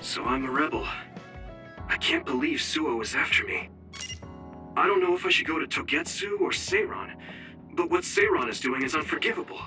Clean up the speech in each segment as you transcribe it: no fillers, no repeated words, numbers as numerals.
So I'm a rebel. I can't believe Suo is after me. I don't know if I should go to Togetsu or Seiron, but what Seiron is doing is unforgivable.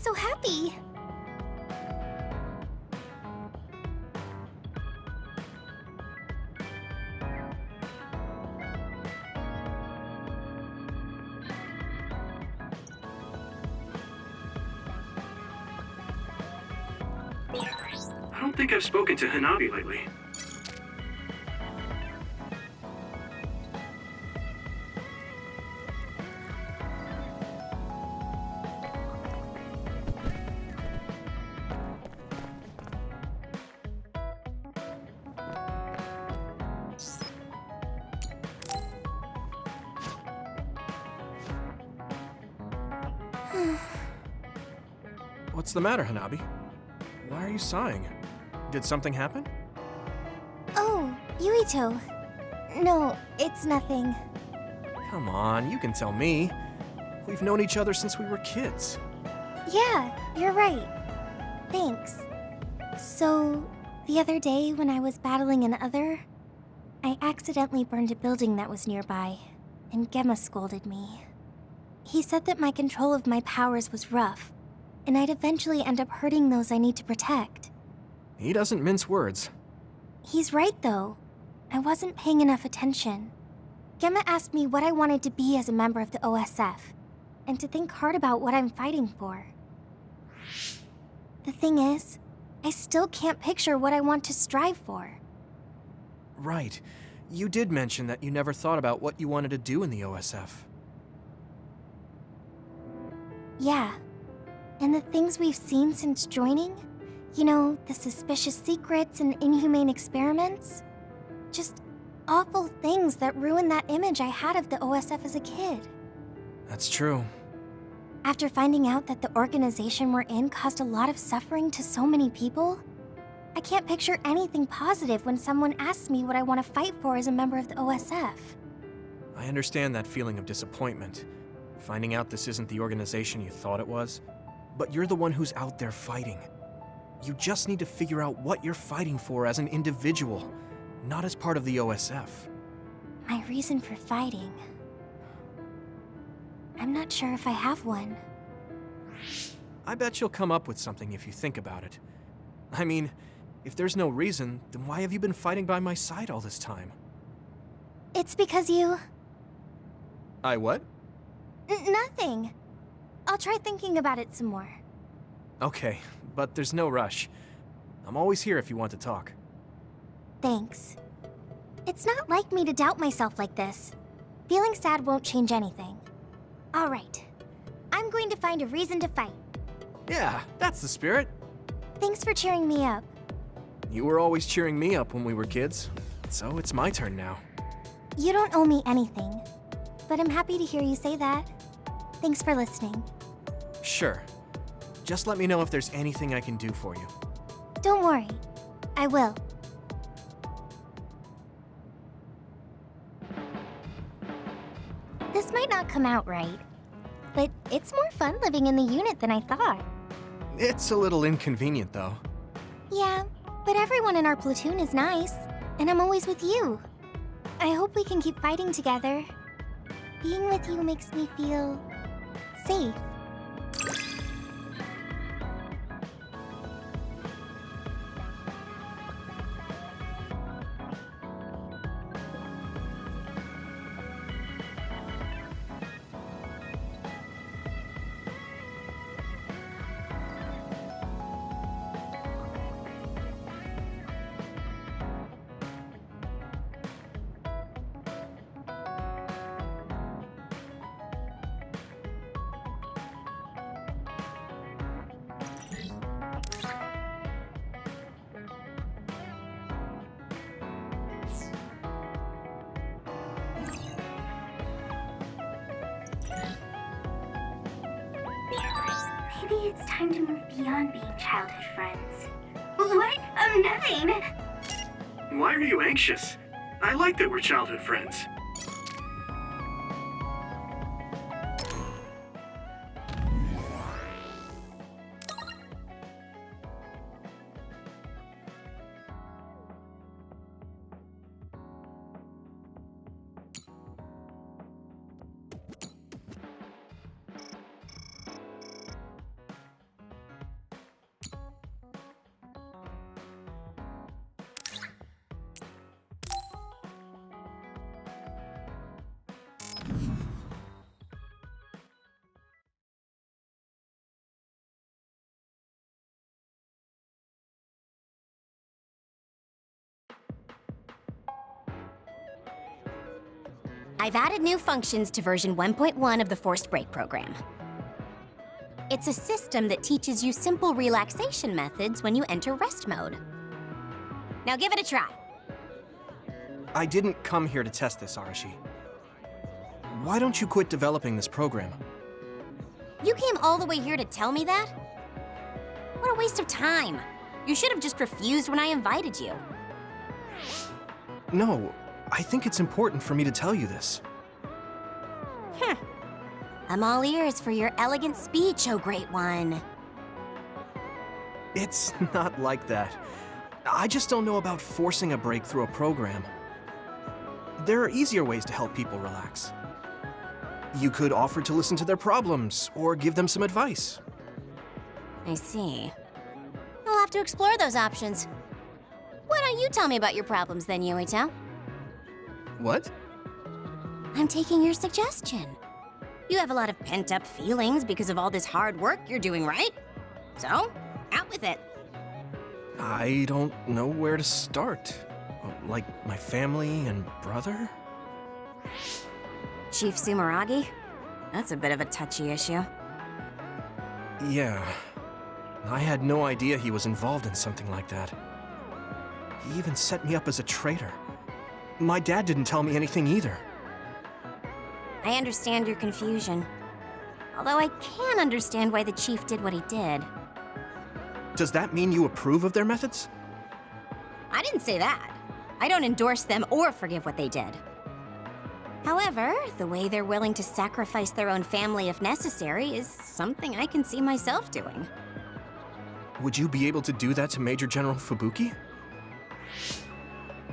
so happy. I don't think I've spoken to Hanabi lately. What's the matter, Hanabi? Why are you sighing? Did something happen? Oh, Yuito. No, it's nothing. Come on, you can tell me. We've known each other since we were kids. Yeah, you're right. Thanks. So, the other day when I was battling an other, I accidentally burned a building that was nearby, and Gemma scolded me. He said that my control of my powers was rough, and I'd eventually end up hurting those I need to protect. He doesn't mince words. He's right, though. I wasn't paying enough attention. Gemma asked me what I wanted to be as a member of the OSF, and to think hard about what I'm fighting for. The thing is, I still can't picture what I want to strive for. Right. You did mention that you never thought about what you wanted to do in the OSF. Yeah. And the things we've seen since joining? You know, the suspicious secrets and inhumane experiments? Just awful things that ruined that image I had of the OSF as a kid. That's true. After finding out that the organization we're in caused a lot of suffering to so many people, I can't picture anything positive when someone asks me what I want to fight for as a member of the OSF. I understand that feeling of disappointment. Finding out this isn't the organization you thought it was. But you're the one who's out there fighting. You just need to figure out what you're fighting for as an individual, not as part of the OSF. My reason for fighting... I'm not sure if I have one. I bet you'll come up with something if you think about it. I mean, if there's no reason, then why have you been fighting by my side all this time? It's because you... I what? Nothing. I'll try thinking about it some more. Okay, but there's no rush. I'm always here if you want to talk. Thanks. It's not like me to doubt myself like this. Feeling sad won't change anything. All right. I'm going to find a reason to fight. Yeah, that's the spirit. Thanks for cheering me up. You were always cheering me up when we were kids, so it's my turn now. You don't owe me anything, but I'm happy to hear you say that. Thanks for listening. Sure. Just let me know if there's anything I can do for you. Don't worry. I will. This might not come out right, but it's more fun living in the unit than I thought. It's a little inconvenient, though. Yeah, but everyone in our platoon is nice, and I'm always with you. I hope we can keep fighting together. Being with you makes me feel... safe. Maybe it's time to move beyond being childhood friends. What? Nothing! Why are you anxious? I like that we're childhood friends. I've added new functions to version 1.1 of the Forced Break program. It's a system that teaches you simple relaxation methods when you enter rest mode. Now give it a try. I didn't come here to test this, Arashi. Why don't you quit developing this program? You came all the way here to tell me that? What a waste of time. You should have just refused when I invited you. No, I think it's important for me to tell you this. I'm all ears for your elegant speech, oh great one. It's not like that. I just don't know about forcing a break through a program. There are easier ways to help people relax. You could offer to listen to their problems, or give them some advice. I see. I'll have to explore those options. Why don't you tell me about your problems then, Yuito? What? I'm taking your suggestion. You have a lot of pent-up feelings because of all this hard work you're doing, right? So, out with it. I don't know where to start. Like my family and brother? Chief Sumeragi? That's a bit of a touchy issue. Yeah. I had no idea he was involved in something like that. He even set me up as a traitor. My dad didn't tell me anything either. I understand your confusion. Although I can understand why the chief did what he did. Does that mean you approve of their methods? I didn't say that. I don't endorse them or forgive what they did. However, the way they're willing to sacrifice their own family if necessary is something I can see myself doing. Would you be able to do that to Major General Fubuki?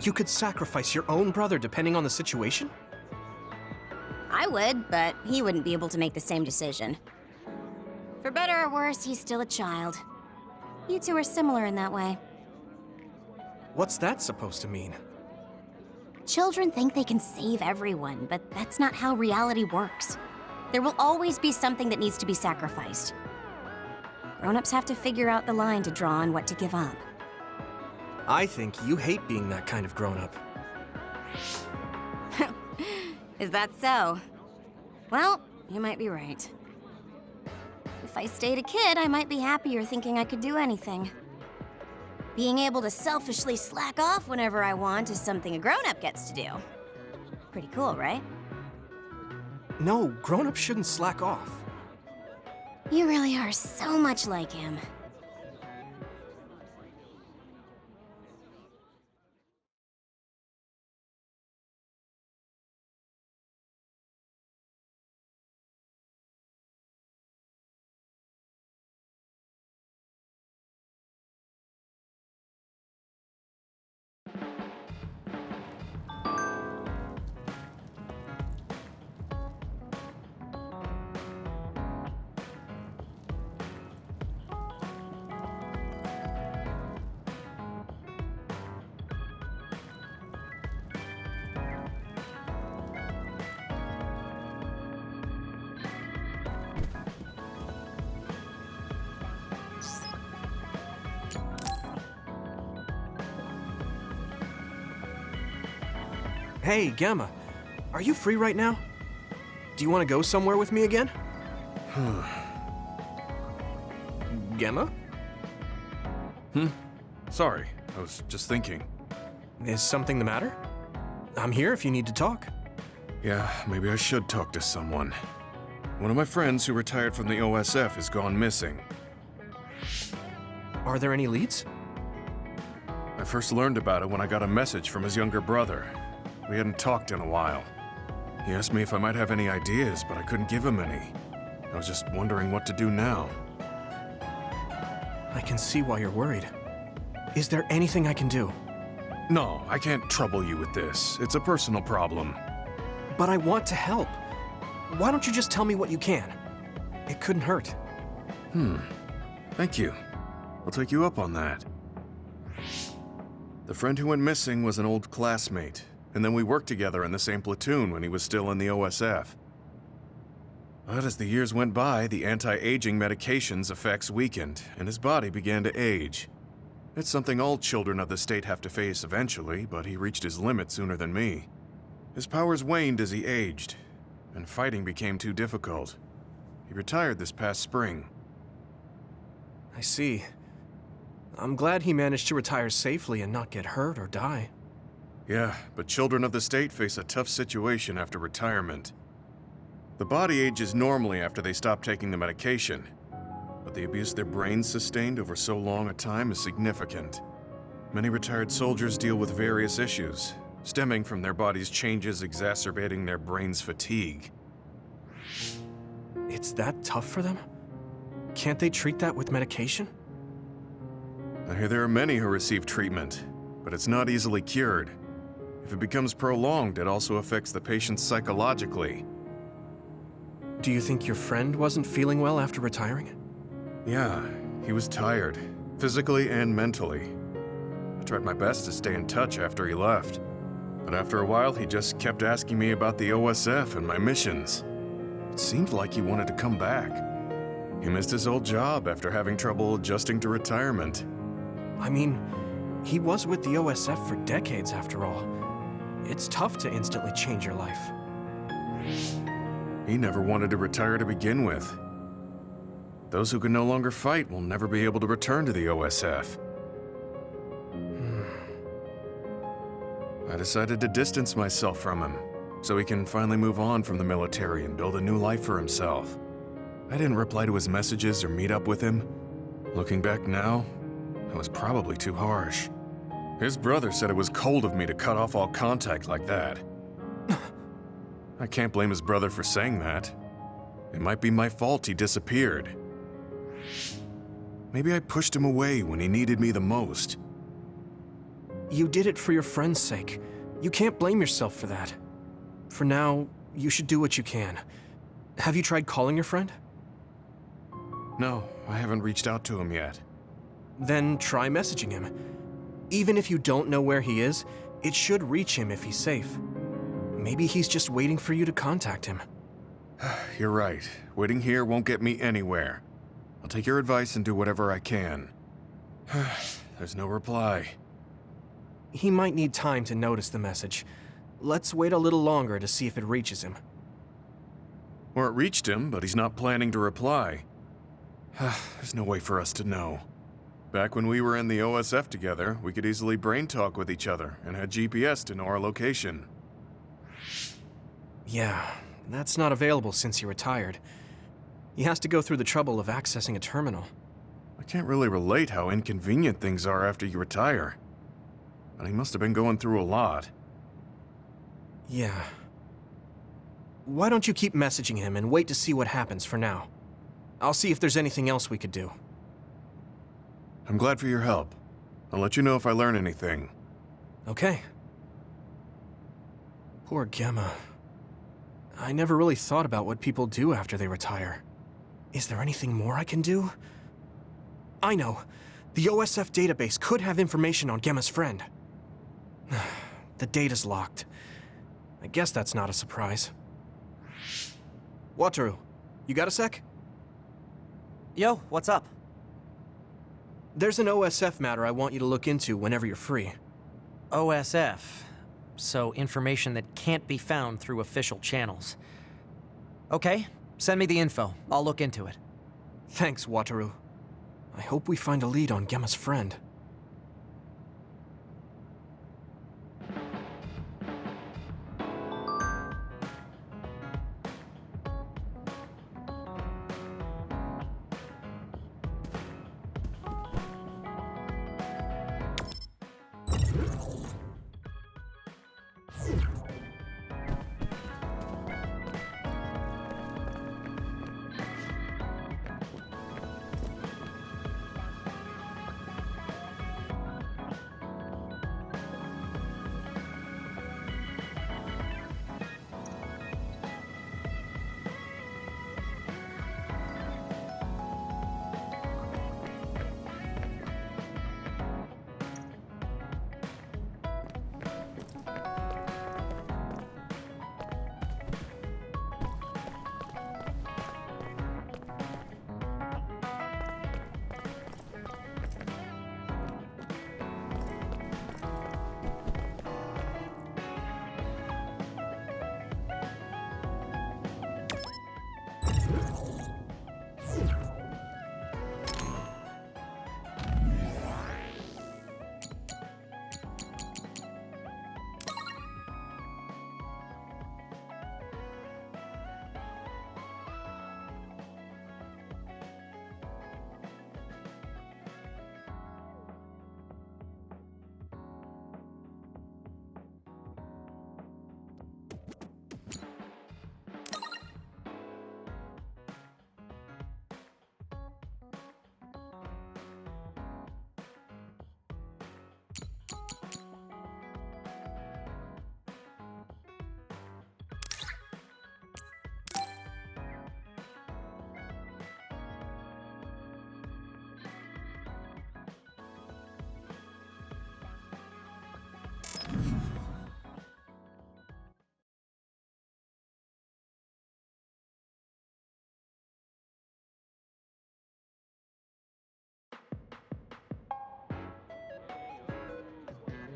You could sacrifice your own brother depending on the situation? I would, but he wouldn't be able to make the same decision. For better or worse, he's still a child. You two are similar in that way. What's that supposed to mean? Children think they can save everyone, but that's not how reality works. There will always be something that needs to be sacrificed. Grown-ups have to figure out the line to draw on what to give up. I think you hate being that kind of grown-up. Is that so? Well, you might be right. If I stayed a kid, I might be happier thinking I could do anything. Being able to selfishly slack off whenever I want is something a grown-up gets to do. Pretty cool, right? No, grown-ups shouldn't slack off. You really are so much like him. Hey, Gamma. Are you free right now? Do you want to go somewhere with me again? Gamma? Sorry, I was just thinking. Is something the matter? I'm here if you need to talk. Yeah, maybe I should talk to someone. One of my friends who retired from the OSF has gone missing. Are there any leads? I first learned about it when I got a message from his younger brother. We hadn't talked in a while. He asked me if I might have any ideas, but I couldn't give him any. I was just wondering what to do now. I can see why you're worried. Is there anything I can do? No, I can't trouble you with this. It's a personal problem. But I want to help. Why don't you just tell me what you can? It couldn't hurt. Thank you. I'll take you up on that. The friend who went missing was an old classmate, and then we worked together in the same platoon when he was still in the OSF. But as the years went by, the anti-aging medication's effects weakened, and his body began to age. It's something all children of the state have to face eventually, but he reached his limit sooner than me. His powers waned as he aged, and fighting became too difficult. He retired this past spring. I see. I'm glad he managed to retire safely and not get hurt or die. Yeah, but children of the state face a tough situation after retirement. The body ages normally after they stop taking the medication, but the abuse their brains sustained over so long a time is significant. Many retired soldiers deal with various issues, stemming from their body's changes exacerbating their brain's fatigue. It's that tough for them? Can't they treat that with medication? I hear there are many who receive treatment, but it's not easily cured. If it becomes prolonged, it also affects the patient psychologically. Do you think your friend wasn't feeling well after retiring? Yeah, he was tired, physically and mentally. I tried my best to stay in touch after he left, but after a while he just kept asking me about the OSF and my missions. It seemed like he wanted to come back. He missed his old job after having trouble adjusting to retirement. I mean, he was with the OSF for decades after all. It's tough to instantly change your life. He never wanted to retire to begin with. Those who can no longer fight will never be able to return to the OSF. I decided to distance myself from him, so he can finally move on from the military and build a new life for himself. I didn't reply to his messages or meet up with him. Looking back now, I was probably too harsh. His brother said it was cold of me to cut off all contact like that. I can't blame his brother for saying that. It might be my fault he disappeared. Maybe I pushed him away when he needed me the most. You did it for your friend's sake. You can't blame yourself for that. For now, you should do what you can. Have you tried calling your friend? No, I haven't reached out to him yet. Then try messaging him. Even if you don't know where he is, it should reach him if he's safe. Maybe he's just waiting for you to contact him. You're right. Waiting here won't get me anywhere. I'll take your advice and do whatever I can. There's no reply. He might need time to notice the message. Let's wait a little longer to see if it reaches him. Or it reached him, but he's not planning to reply. There's no way for us to know. Back when we were in the OSF together, we could easily brain talk with each other and had GPS to know our location. Yeah, that's not available since he retired. He has to go through the trouble of accessing a terminal. I can't really relate how inconvenient things are after you retire. But he must have been going through a lot. Yeah. Why don't you keep messaging him and wait to see what happens for now? I'll see if there's anything else we could do. I'm glad for your help. I'll let you know if I learn anything. Okay. Poor Gemma. I never really thought about what people do after they retire. Is there anything more I can do? I know. The OSF database could have information on Gemma's friend. The data's locked. I guess that's not a surprise. Wataru, you got a sec? Yo, what's up? There's an OSF matter I want you to look into whenever you're free. OSF. So information that can't be found through official channels. Okay, send me the info. I'll look into it. Thanks, Wataru. I hope we find a lead on Gemma's friend.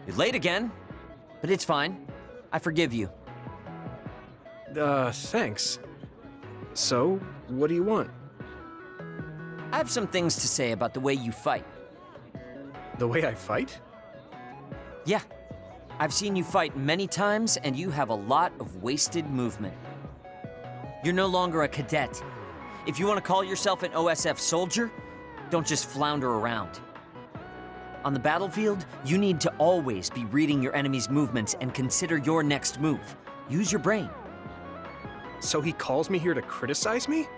You're late again, but it's fine. I forgive you. Thanks. So, what do you want? I have some things to say about the way you fight. The way I fight? Yeah, I've seen you fight many times, and you have a lot of wasted movement. You're no longer a cadet. If you want to call yourself an OSF soldier, don't just flounder around. On the battlefield, you need to always be reading your enemy's movements and consider your next move. Use your brain. So he calls me here to criticize me?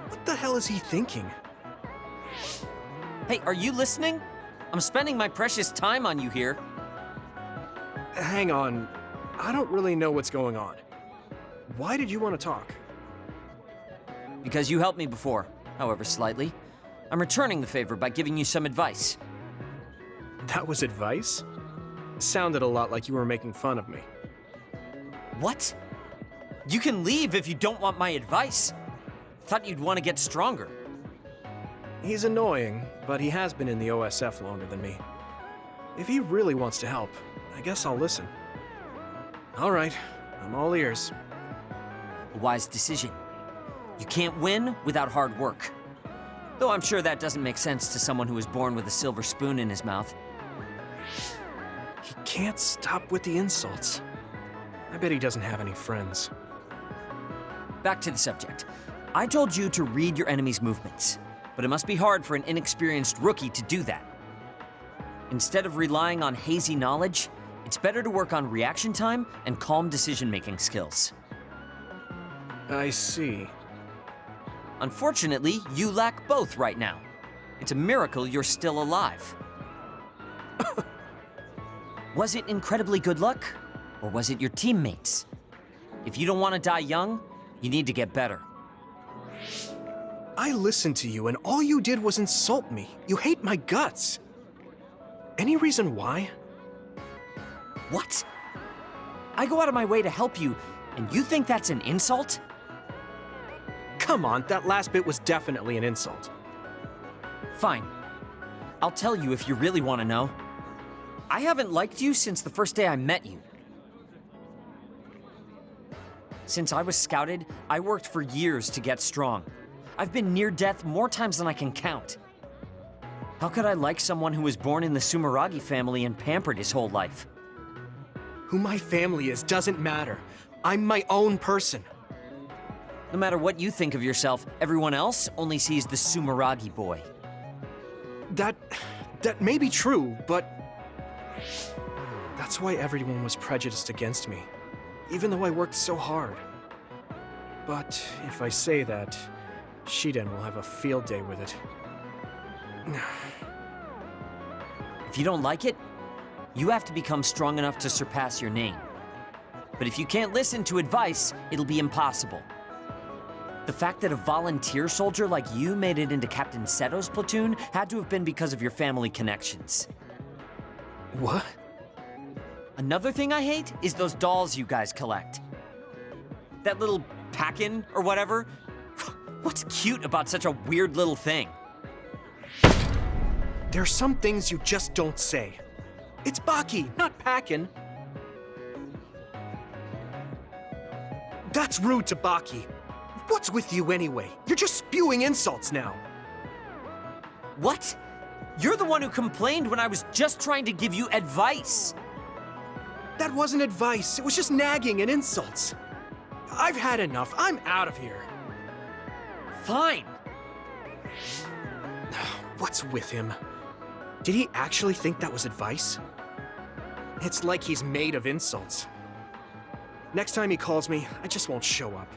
What the hell is he thinking? Hey, are you listening? I'm spending my precious time on you here. Hang on. I don't really know what's going on. Why did you want to talk? Because you helped me before, however slightly. I'm returning the favor by giving you some advice. That was advice? Sounded a lot like you were making fun of me. What? You can leave if you don't want my advice. Thought you'd want to get stronger. He's annoying, but he has been in the OSF longer than me. If he really wants to help, I guess I'll listen. All right, I'm all ears. A wise decision. You can't win without hard work. Though I'm sure that doesn't make sense to someone who was born with a silver spoon in his mouth. He can't stop with the insults. I bet he doesn't have any friends. Back to the subject. I told you to read your enemy's movements, but it must be hard for an inexperienced rookie to do that. Instead of relying on hazy knowledge, it's better to work on reaction time and calm decision-making skills. I see. Unfortunately, you lack both right now. It's a miracle you're still alive. Was it incredibly good luck, or was it your teammates? If you don't want to die young, you need to get better. I listened to you, and all you did was insult me. You hate my guts. Any reason why? What? I go out of my way to help you, and you think that's an insult? Come on, that last bit was definitely an insult. Fine. I'll tell you if you really want to know. I haven't liked you since the first day I met you. Since I was scouted, I worked for years to get strong. I've been near death more times than I can count. How could I like someone who was born in the Sumeragi family and pampered his whole life? Who my family is doesn't matter. I'm my own person. No matter what you think of yourself, everyone else only sees the Sumeragi boy. That may be true, but that's why everyone was prejudiced against me, even though I worked so hard. But if I say that, Shiden will have a field day with it. If you don't like it, you have to become strong enough to surpass your name. But if you can't listen to advice, it'll be impossible. The fact that a volunteer soldier like you made it into Captain Seto's platoon had to have been because of your family connections. What? Another thing I hate is those dolls you guys collect. That little pack-in or whatever. What's cute about such a weird little thing? There are some things you just don't say. It's Baki, not Packin. That's rude to Baki. What's with you anyway? You're just spewing insults now. What? You're the one who complained when I was just trying to give you advice. That wasn't advice. It was just nagging and insults. I've had enough. I'm out of here. Fine. What's with him? Did he actually think that was advice? It's like he's made of insults. Next time he calls me, I just won't show up.